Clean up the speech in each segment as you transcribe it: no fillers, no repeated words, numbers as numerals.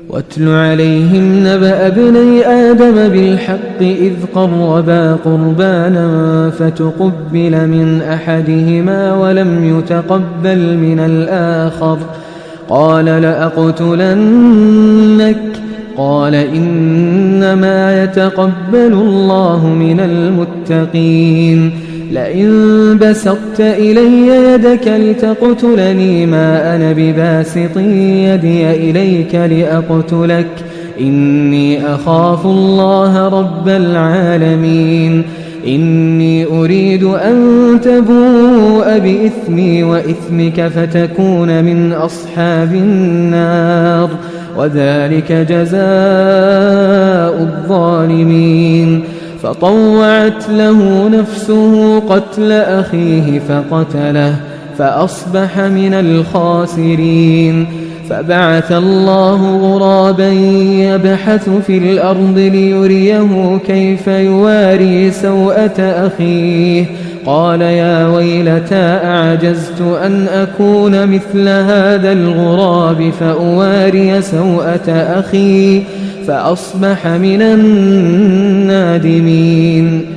واتل عليهم نبأ ابني آدم بالحق إذ قربا قربانا فتقبل من أحدهما ولم يتقبل من الآخر قال لأقتلنك قال إنما يتقبل الله من المتقين لئن بسطت إلي يدك لتقتلني ما أنا بباسط يدي إليك لأقتلك إني أخاف الله رب العالمين إني أريد أن تبوء بإثمي وإثمك فتكون من أصحاب النار وذلك جزاء الظالمين فطوعت له نفسه قتل أخيه فقتله فأصبح من الخاسرين فبعث الله غرابا يبحث في الأرض ليريه كيف يواري سوءة أخيه قال يا ويلتى أعجزت أن أكون مثل هذا الغراب فأواري سوءة أخي فأصبح من النادمين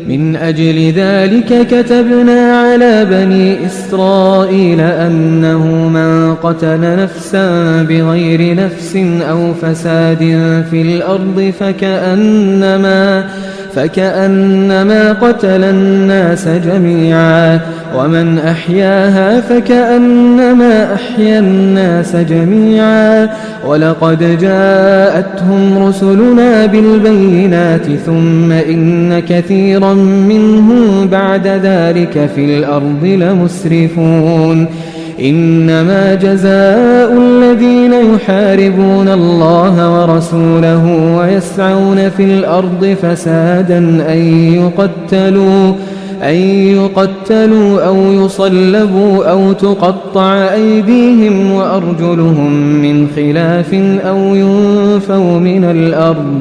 من أجل ذلك كتبنا على بني إسرائيل أنه من قتل نفسا بغير نفس أو فساد في الأرض فكأنما قتل الناس جميعا ومن أحياها فكأنما أحيا الناس جميعا ولقد جاءتهم رسلنا بالبينات ثم إن كثيرا منهم بعد ذلك في الأرض لمسرفون إنما جزاء الذين يحاربون الله ورسوله ويسعون في الأرض فسادا أن يقتلوا أو يصلبوا أو تقطع أيديهم وأرجلهم من خلاف أو ينفوا من الأرض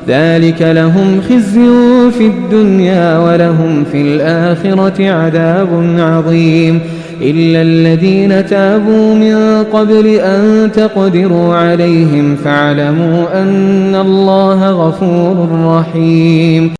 ذلك لهم خزي في الدنيا ولهم في الآخرة عذاب عظيم إلا الذين تابوا من قبل أن تقدروا عليهم فاعلموا أن الله غفور رحيم.